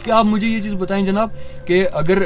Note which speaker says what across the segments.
Speaker 1: कि आप मुझे ये चीज़ बताएं जनाब कि अगर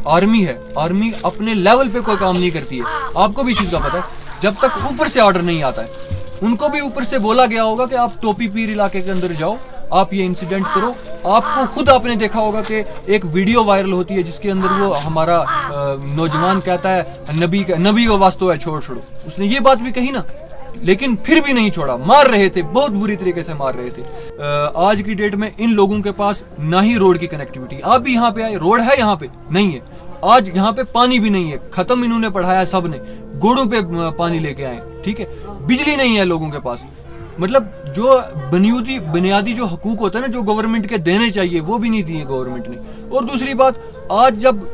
Speaker 1: आर्मी है, आर्मी अपने लेवल पे कोई काम नहीं करती है, आपको भी इस चीज़ का पता है, जब तक ऊपर से ऑर्डर नहीं आता है। उनको भी ऊपर से बोला गया होगा कि आप टोपी पीर इलाके के अंदर जाओ, आप ये इंसिडेंट करो। आपको खुद आपने देखा होगा कि एक वीडियो वायरल होती है जिसके अंदर वो हमारा नौजवान कहता है नबी का वास्तव है, छोड़ो। उसने ये बात भी कही ना, लेकिन फिर भी नहीं छोड़ा, मार रहे थे, बहुत बुरी तरीके से मार रहे थे। आज की डेट में इन लोगों के पास ना ही रोड की कनेक्टिविटी, आप भी यहाँ पे आए, रोड है यहाँ पे नहीं है, आज यहाँ पे पानी भी नहीं है, खत्म इन्होंने पढ़ाया सबने, घोड़ों पे पानी लेके आए, ठीक है, बिजली नहीं है लोगों के पास। मतलब जो बुनियादी जो हकूक होता है ना, जो गवर्नमेंट के देने चाहिए, वो भी नहीं दिए गवर्नमेंट ने। और दूसरी बात, आज जब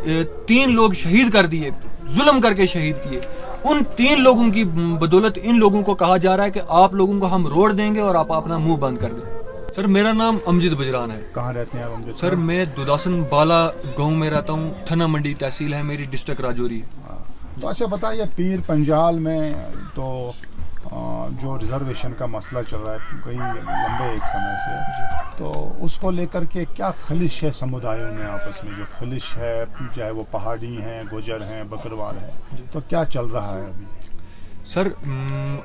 Speaker 1: 3 लोग शहीद कर दिए, जुल्म करके शहीद किए, उन 3 लोगों की बदौलत इन लोगों को कहा जा रहा है कि आप लोगों को हम रोड देंगे और आप अपना मुंह बंद कर दें। सर मेरा नाम अमजद बजरान है।
Speaker 2: कहाँ रहते हैं आप अमजद?
Speaker 1: सर मैं दुदासन बाला गांव में रहता हूँ, थना मंडी तहसील है मेरी, डिस्ट्रिक्ट राजौरी।
Speaker 2: तो अच्छा बताइए, पीर पंजाल में तो जो रिजर्वेशन का मसला चल रहा है कई लंबे एक समय से, तो उसको लेकर के क्या खलिश है समुदायों में आपस में, जो खलिश है, चाहे वो पहाड़ी हैं, गुजर हैं, बकरवाल है, तो क्या चल रहा है अभी?
Speaker 1: सर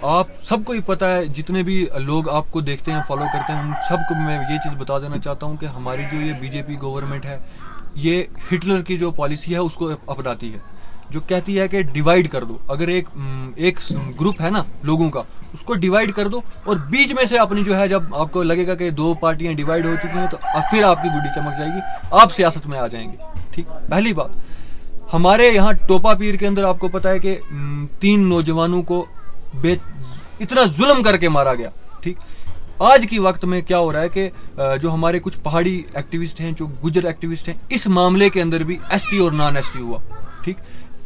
Speaker 1: आप सबको ही पता है, जितने भी लोग आपको देखते हैं, फॉलो करते हैं, उन सबको मैं ये चीज़ बता देना चाहता हूँ कि हमारी जो ये बीजेपी गवर्नमेंट है, ये हिटलर की जो पॉलिसी है उसको अपनाती है, जो कहती है कि डिवाइड कर दो। अगर एक ग्रुप है ना लोगों का, उसको डिवाइड कर दो, और बीच में से अपनी जो है, जब आपको लगेगा कि 2 पार्टियां डिवाइड हो चुकी हैं, तो फिर आपकी गुड्डी चमक जाएगी, आप सियासत में आ जाएंगे। ठीक, पहली बात, हमारे यहाँ टोपा पीर के अंदर आपको पता है कि 3 नौजवानों को इतना जुल्म करके मारा गया। ठीक, आज की वक्त में क्या हो रहा है कि जो हमारे कुछ पहाड़ी एक्टिविस्ट हैं, जो गुजर एक्टिविस्ट हैं, इस मामले के अंदर भी एसटी और नॉन एसटी हुआ। ठीक,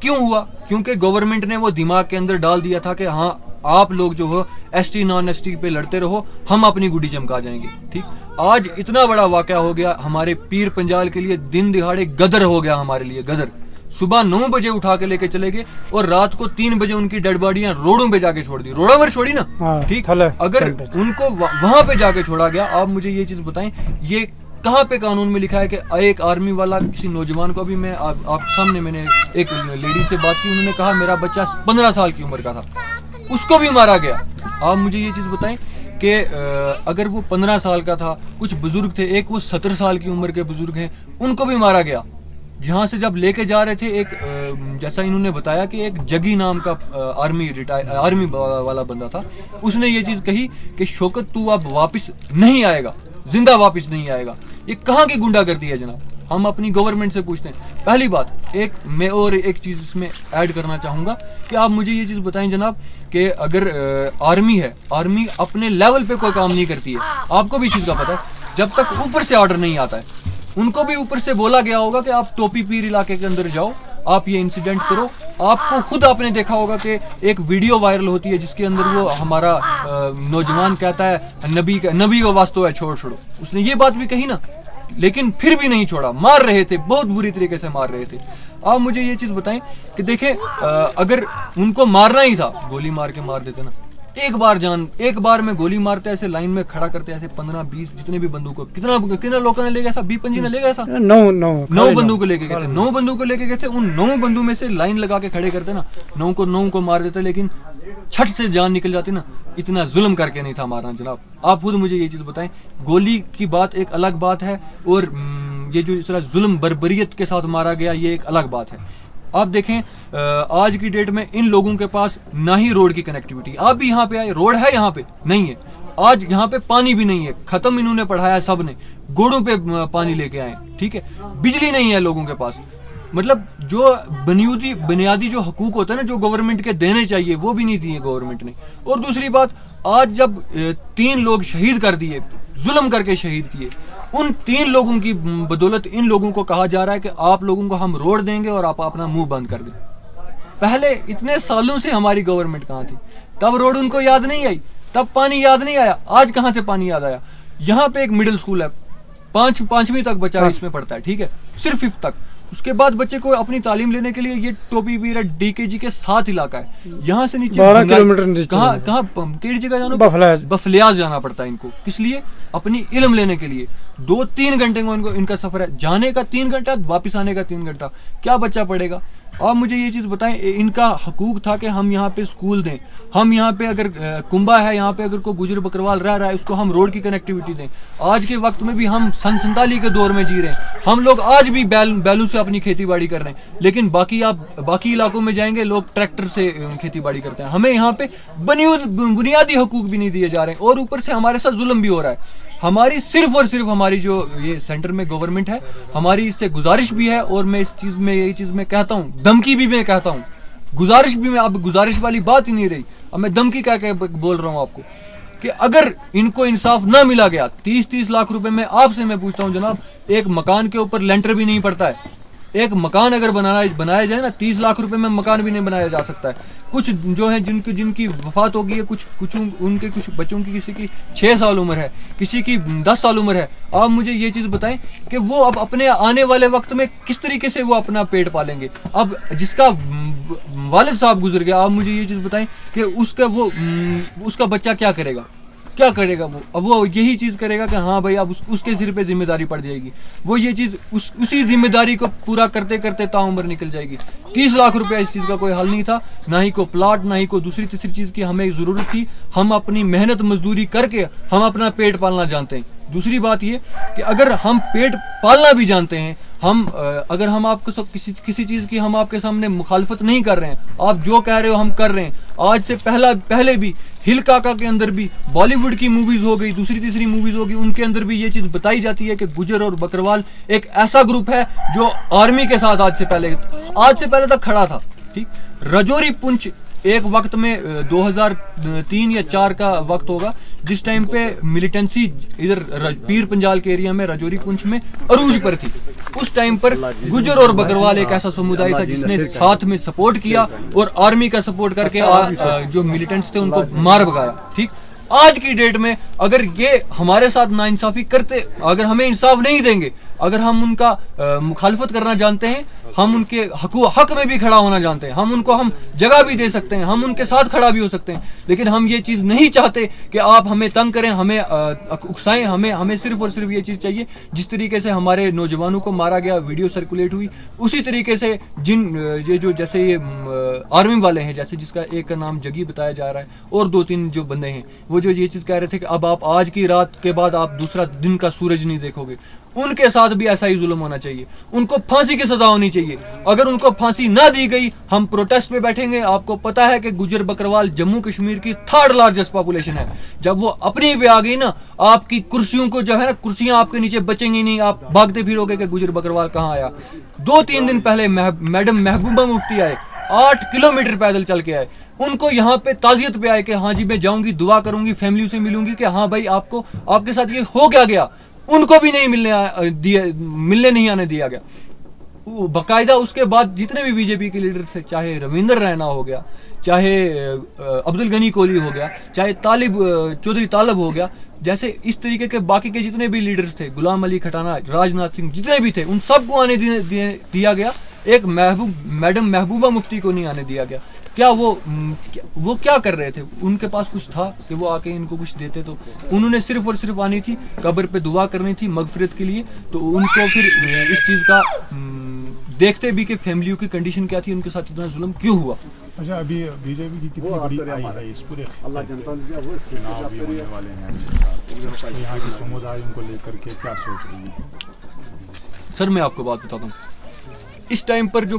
Speaker 1: क्यों हुआ? क्योंकि गवर्नमेंट ने वो दिमाग के अंदर डाल दिया था कि हाँ आप लोग जो हो एसटी नॉन एसटी पे लड़ते रहो, हम अपनी गुड्डी चमका जाएंगे। ठीक, आज इतना बड़ा वाकया हो गया हमारे पीर पंजाल के लिए, दिन दिहाड़े गदर हो गया हमारे लिए, गदर। सुबह 9 बजे उठा के लेके चले गए और रात को 3 बजे उनकी डेड बॉडियां रोडों पे जाके छोड़ दी, रोडों पर छोड़ी ना। ठीक, अगर उनको वहां पे जाके छोड़ा गया, आप मुझे ये चीज बताएं, ये कहाँ पे कानून में लिखा है कि एक आर्मी वाला किसी नौजवान को, अभी मैं आप सामने मैंने एक लेडी से बात की, उन्होंने कहा मेरा बच्चा 15 साल की उम्र का था, उसको भी मारा गया। आप मुझे ये चीज़ बताएं कि अगर वो 15 साल का था, कुछ बुजुर्ग थे, एक वो 70 साल की उम्र के बुजुर्ग हैं, उनको भी मारा गया। जहाँ से जब लेके जा रहे थे, एक जैसा इन्होंने बताया कि एक जगी नाम का आर्मी वाला बंदा था, उसने ये चीज़ कही कि शौकत तू अब वापस नहीं आएगा, जिंदा वापस नहीं आएगा। ये कहाँ की गुंडागर्दी है जनाब? हम अपनी गवर्नमेंट से पूछते हैं। पहली बात, मैं और एक चीज़ इसमें ऐड करना चाहूँगा कि आप मुझे ये चीज़ बताएं जनाब कि अगर आर्मी है, आर्मी अपने लेवल पे कोई काम नहीं करती है, आपको भी इस चीज़ का पता है, जब तक ऊपर से ऑर्डर नहीं आता है। उनको भी ऊपर से बोला गया होगा कि आप टोपी पीर इलाके के अंदर जाओ, आप ये इंसिडेंट करो। आपको खुद आपने देखा होगा कि एक वीडियो वायरल होती है जिसके अंदर वो हमारा नौजवान कहता है नबी का वास्तव है, छोड़ो। उसने ये बात भी कही ना, लेकिन फिर भी नहीं छोड़ा, मार रहे थे, बहुत बुरी तरीके से मार रहे थे। आप मुझे ये चीज़ बताएं कि देखें, अगर उनको मारना ही था, गोली मार के मार देते ना। एक बार में गोली मारते, ऐसे लाइन में खड़ा करते, ऐसे 15-20 जितने भी बंदूकों, कितना लोगों ने ले गया था, बीपन जी ने ले गया था, 9 बंदूकों लेके गए थे, 9 बंदूकों लेके गए थे। उन 9 बंदूकों में से लाइन लगा के खड़े करते ना, 9 को मार देते, लेकिन छठ से जान निकल जाती ना। इतना जुल्म करके नहीं था मारना जनाब। आप खुद मुझे ये चीज़ बताएं, गोली की बात एक अलग बात है, और ये जो इस तरह जुल्म बर्बरियत के साथ मारा गया, ये एक अलग बात है। आप देखें, आज की डेट में इन लोगों के पास ना ही रोड की कनेक्टिविटी, आप भी यहाँ पे आए, रोड है यहाँ पे नहीं है, आज यहाँ पे पानी भी नहीं है, खत्म इन्होंने पढ़ाया सबने, घोड़ों पे पानी लेके आए। ठीक है, बिजली नहीं है लोगों के पास। मतलब जो बुनियादी जो हकूक होता है ना, जो गवर्नमेंट के देने चाहिए, वो भी नहीं दिए गवर्नमेंट ने। और दूसरी बात, आज जब 3 लोग शहीद कर दिए, जुल्म करके शहीद किए, उन 3 लोगों की बदौलत इन लोगों को कहा जा रहा है कि आप लोगों को हम रोड देंगे और आप अपना मुंह बंद कर दें। पहले इतने सालों से हमारी गवर्नमेंट कहाँ थी? तब रोड उनको याद नहीं आई, तब पानी याद नहीं आया। आज कहाँ से पानी याद आया? यहाँ पे एक मिडिल स्कूल है, 5वीं तक बच्चा इसमें पढ़ता है, ठीक है, सिर्फ 5th तक। उसके बाद बच्चे को अपनी तालीम लेने के लिए ये टोपी पीरा डीकेजी के साथ इलाका है, यहाँ से नीचे
Speaker 3: 12 किलोमीटर नीचे
Speaker 1: कहाँ केड़ी जगह जाना, बफलियाज जाना पड़ता है इनको। किस लिए? अपनी इल्म लेने के लिए। 2-3 घंटे का इनका सफर है, जाने का 3 घंटा, वापस आने का 3 घंटा। क्या बच्चा पढ़ेगा? आप मुझे ये चीज़ बताएं, इनका हकूक था कि हम यहाँ पे स्कूल दें, हम यहाँ पे अगर कुंबा है, यहाँ पे अगर कोई गुजर बकरवाल रह रहा है, उसको हम रोड की कनेक्टिविटी दें। आज के वक्त में भी हम सन 47 के दौर में जी रहे हैं, हम लोग आज भी बैलों से अपनी खेती बाड़ी कर रहे हैं, लेकिन बाकी इलाकों में जाएंगे लोग ट्रैक्टर से खेती बाड़ी करते हैं। हमें यहाँ पे बुनियादी हकूक भी नहीं दिए जा रहे हैं, और ऊपर से हमारे साथ जुल्म भी हो रहा है। हमारी सिर्फ और सिर्फ हमारी जो ये सेंटर में गवर्नमेंट है, हमारी इससे गुजारिश भी है, और मैं इस चीज़ में यही चीज़ मैं कहता हूँ, धमकी भी मैं कहता हूँ, गुजारिश भी मैं, अब गुजारिश वाली बात ही नहीं रही, अब मैं धमकी कह बोल रहा हूँ आपको कि अगर इनको इंसाफ ना मिला गया, 30-30 लाख रुपए में आपसे मैं पूछता हूँ जनाब, एक मकान के ऊपर लेंटर भी नहीं पड़ता है। एक मकान अगर बनाया जाए ना, 30 लाख रुपए में मकान भी नहीं बनाया जा सकता है। कुछ जो है जिनकी वफात हो गई है, कुछ उनके कुछ बच्चों की, किसी की 6 साल उम्र है, किसी की 10 साल उम्र है। आप मुझे ये चीज़ बताएं कि वो अब अपने आने वाले वक्त में किस तरीके से वो अपना पेट पालेंगे। अब जिसका वालिद साहब गुजर गया, आप मुझे ये चीज़ बताएं कि उसका बच्चा क्या करेगा वो? अब वो यही चीज़ करेगा कि हाँ भाई अब उसके सिर पे जिम्मेदारी पड़ जाएगी, वो ये चीज़ उसी जिम्मेदारी को पूरा करते करते ताउम्र निकल जाएगी। 30 लाख रुपया इस चीज़ का कोई हल नहीं था, ना ही को प्लाट, ना ही को दूसरी तीसरी चीज़ की हमें ज़रूरत थी। हम अपनी मेहनत मजदूरी करके हम अपना पेट पालना जानते हैं। दूसरी बात ये कि अगर हम पेट पालना भी जानते हैं, अगर हम आपको किसी चीज़ की हम आपके सामने मुखालफत नहीं कर रहे हैं, आप जो कह रहे हो हम कर रहे हैं। आज से पहले भी हिल काका के अंदर भी बॉलीवुड की मूवीज़ हो गई, दूसरी तीसरी मूवीज़ हो गई, उनके अंदर भी ये चीज़ बताई जाती है कि गुजर और बकरवाल एक ऐसा ग्रुप है जो आर्मी के साथ आज से पहले तक खड़ा था। ठीक, रजौरी पुंछ एक वक्त में 2003 या 4 का वक्त होगा, जिस टाइम पे मिलिटेंसी इधर पीर पंजाल के एरिया में रजौरी पुंछ में अरूज पर थी। उस टाइम पर गुजर और बकरवाल एक ऐसा समुदाय था जिसने साथ में सपोर्ट किया और आर्मी का सपोर्ट करके जो मिलिटेंट्स थे उनको मार भगाया। ठीक, आज की डेट में अगर ये हमारे साथ नाइंसाफी करते, अगर हमें इंसाफ नहीं देंगे, अगर हम उनका मुखालफत करना जानते हैं, हम उनके हक में भी खड़ा होना जानते हैं, हम जगह भी दे सकते हैं, हम उनके साथ खड़ा भी हो सकते हैं, लेकिन हम ये चीज़ नहीं चाहते कि आप हमें तंग करें, हमें उकसाएं। हमें सिर्फ और सिर्फ ये चीज़ चाहिए, जिस तरीके से हमारे नौजवानों को मारा गया, वीडियो सर्कुलेट हुई, उसी तरीके से जैसे ये आर्मी वाले हैं, जैसे जिसका एक का नाम जगी बताया जा रहा है, और 2-3 जो बंदे हैं, वो जो ये चीज़ कह रहे थे कि अब आप आज की रात के बाद आप दूसरा दिन का सूरज नहीं देखोगे, उनके साथ भी ऐसा ही जुल्म होना चाहिए। उनको फांसी की सजा होनी चाहिए। अगर उनको फांसी ना दी गई, हम प्रोटेस्ट पे बैठेंगे। आपको पता है कि गुजर बकरवाल जम्मू कश्मीर की 3rd लार्जेस्ट पॉपुलेशन है। जब वो अपनी पे आ गई ना, आपकी कुर्सियों को जो है ना, कुर्सियां आपके नीचे बचेंगी नहीं, आप भागते फिरोगे कि गुजर बकरवाल कहाँ आया। 2-3 दिन पहले मैडम महबूबा मुफ्ती आए, 8 किलोमीटर पैदल चल के आए। उनको यहाँ पे ताजियत पे आए कि हाँ जी मैं जाऊंगी, दुआ करूंगी, फैमिली से मिलूंगी कि हाँ भाई आपके साथ ये हो क्या गया। उनको भी नहीं मिलने नहीं आने दिया गया। बाकायदा उसके बाद जितने भी बीजेपी के लीडर थे, चाहे रविंदर रैना हो गया, चाहे अब्दुल गनी कोहली हो गया, चाहे चौधरी तालब हो गया, जैसे इस तरीके के बाकी के जितने भी लीडर्स थे, गुलाम अली खटाना, राजनाथ सिंह, जितने भी थे, उन सबको आने दिया गया। एक मैडम महबूबा मुफ्ती को नहीं आने दिया गया। क्या वो क्या कर रहे थे? उनके पास कुछ था कि वो आके इनको कुछ देते? तो उन्होंने सिर्फ और सिर्फ आनी थी, कब्र पे दुआ करनी थी मगफिरत के लिए। तो उनको फिर इस चीज़ का देखते भी कि फैमिलियों की कंडीशन क्या थी, उनके साथ इतना जुल्म क्यों हुआ।
Speaker 2: अच्छा, अभी बीजेपी की कितनी बड़ी आई है इस पूरे चुनाव भी होने वाले हैं, तो यहाँ की समुदाय उनको लेकर के क्या सोच रही है?
Speaker 1: सर मैं आपको बात बताता हूँ, इस टाइम पर जो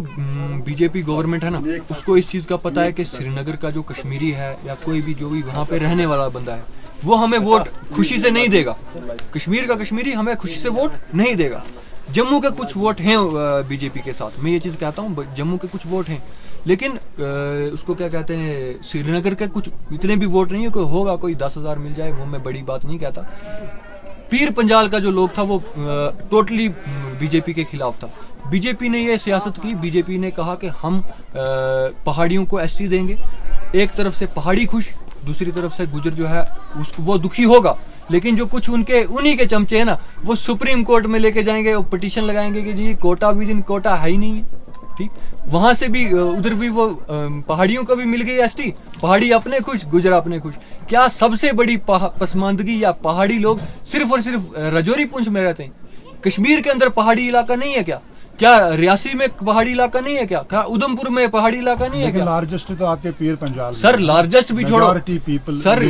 Speaker 1: बीजेपी गवर्नमेंट है ना, उसको इस चीज़ का पता है कि श्रीनगर का जो कश्मीरी है या कोई भी जो भी वहाँ पे रहने वाला बंदा है, वो हमें वोट खुशी से नहीं देगा। कश्मीर का कश्मीरी हमें खुशी से वोट नहीं देगा। जम्मू के कुछ वोट हैं बीजेपी के साथ, मैं ये चीज़ कहता हूँ, जम्मू के कुछ वोट हैं, लेकिन उसको क्या कहते हैं, श्रीनगर के कुछ इतने भी वोट नहीं है। कोई होगा, कोई 10,000 मिल जाए, वो मैं बड़ी बात नहीं कहता। पीर पंजाल का जो लोग था वो टोटली बीजेपी के खिलाफ था। बीजेपी ने ये सियासत की, बीजेपी ने कहा कि हम पहाड़ियों को एसटी देंगे। एक तरफ से पहाड़ी खुश, दूसरी तरफ से गुजर जो है उसको वो दुखी होगा लेकिन जो कुछ उनके उन्हीं के चमचे हैं ना, वो सुप्रीम कोर्ट में लेके जाएंगे और पिटीशन लगाएंगे कि जी कोटा विद इन कोटा है ही नहीं है। ठीक, वहां से भी उधर भी वो पहाड़ियों को भी मिल गई एसटी, पहाड़ी अपने खुश, गुजर अपने खुश। क्या सबसे बड़ी पसमानदगी या पहाड़ी लोग सिर्फ और सिर्फ राजौरी पुंछ में रहते हैं? कश्मीर के अंदर पहाड़ी इलाका नहीं है क्या? क्या रियासी में पहाड़ी इलाका नहीं है क्या? क्या उधमपुर में पहाड़ी इलाका नहीं है क्या?
Speaker 2: लार्जेस्ट तो आपके पीर पंजाल
Speaker 1: सर लार्जेस्ट भी छोड़ो
Speaker 2: सर,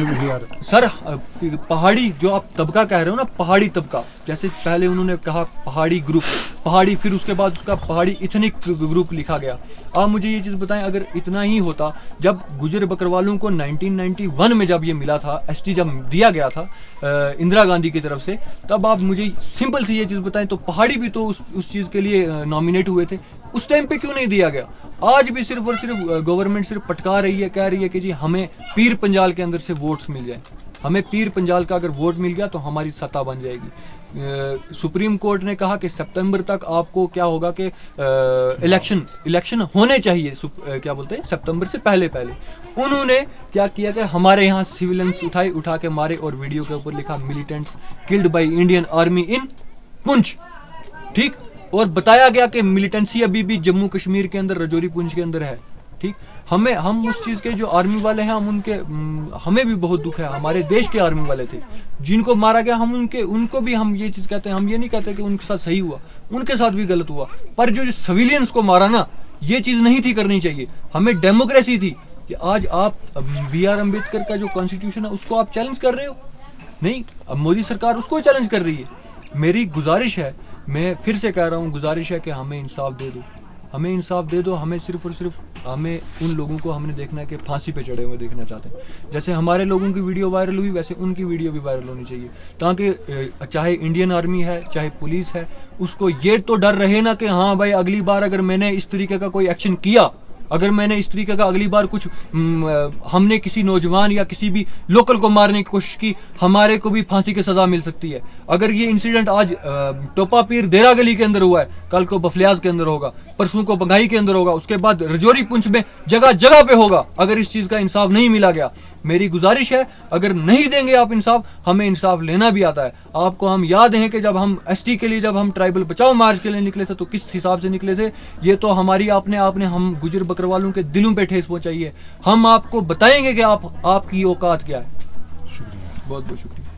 Speaker 1: सर पहाड़ी जो आप तबका कह रहे हो ना, पहाड़ी तबका, जैसे पहले उन्होंने कहा पहाड़ी ग्रुप, पहाड़ी, फिर उसके बाद उसका पहाड़ी इथनिक ग्रुप लिखा गया। आप मुझे ये चीज़ बताएं, अगर इतना ही होता, जब गुजर बकरवालों को 1991 में जब ये मिला था, एसटी जब दिया गया था इंदिरा गांधी की तरफ से, तब आप मुझे सिंपल सी ये चीज़ बताएं, तो पहाड़ी भी तो उस चीज़ के लिए नॉमिनेट हुए थे, उस टाइम पे क्यों नहीं दिया गया? आज भी सिर्फ और सिर्फ गवर्नमेंट सिर्फ पटका रही है, कह रही है कि जी हमें पीर पंजाल के अंदर से वोट्स मिल जाए, हमें पीर पंजाल का अगर वोट मिल गया तो हमारी सत्ता बन जाएगी। सुप्रीम कोर्ट ने कहा कि सितंबर तक आपको क्या होगा कि इलेक्शन होने चाहिए, क्या बोलते हैं, सितंबर से पहले पहले। उन्होंने क्या किया कि हमारे यहाँ सिविलियंस उठा के मारे और वीडियो के ऊपर लिखा militants killed by Indian army इन पुंछ। ठीक, और बताया गया कि मिलिटेंसी अभी भी जम्मू कश्मीर के अंदर, राजौरी पुंछ के अंदर है। ठीक, हम उस चीज़ के जो आर्मी वाले हैं, हमें भी बहुत दुख है। हमारे देश के आर्मी वाले थे जिनको मारा गया, हम उनको भी हम ये चीज़ कहते हैं, हम ये नहीं कहते कि उनके साथ सही हुआ, उनके साथ भी गलत हुआ, पर जो सिविलियंस को मारा ना, ये चीज़ नहीं थी करनी चाहिए। हमें डेमोक्रेसी थी कि आज आप BR अम्बेडकर का जो कॉन्स्टिट्यूशन है उसको आप चैलेंज कर रहे हो, नहीं, अब मोदी सरकार उसको चैलेंज कर रही है। मेरी गुजारिश है, मैं फिर से कह रहा हूँ, गुजारिश है कि हमें इंसाफ दे दो, हमें इंसाफ दे दो। हमें सिर्फ और सिर्फ हमें उन लोगों को हमने देखना है कि फांसी पे चढ़े हुए देखना चाहते हैं। जैसे हमारे लोगों की वीडियो वायरल हुई, वैसे उनकी वीडियो भी वायरल होनी चाहिए, ताकि चाहे इंडियन आर्मी है, चाहे पुलिस है, उसको ये तो डर रहे ना कि हाँ भाई अगली बार अगर मैंने इस तरीके का कोई एक्शन किया, अगर मैंने इस तरीके का अगली बार कुछ हमने किसी नौजवान या किसी भी लोकल को मारने की कोशिश की, हमारे को भी फांसी की सज़ा मिल सकती है। अगर ये इंसिडेंट आज टोपा पीर देरा गली के अंदर हुआ है, कल को बफलियाज के अंदर होगा, परसों को बंगाई के अंदर होगा, उसके बाद राजौरी पुंछ में जगह जगह पे होगा। अगर इस चीज़ का इंसाफ नहीं मिला गया, मेरी गुजारिश है, अगर नहीं देंगे आप इंसाफ, हमें इंसाफ लेना भी आता है। आपको हम याद हैं कि जब हम ST के लिए, जब हम ट्राइबल बचाओ मार्च के लिए निकले थे, तो किस हिसाब से निकले थे? ये तो हमारी आपने हम गुजर बकरवालों के दिलों पे ठेस पहुंचाई है। हम आपको बताएंगे कि आपकी औकात क्या है।
Speaker 2: शुक्रिया,
Speaker 1: बहुत बहुत शुक्रिया।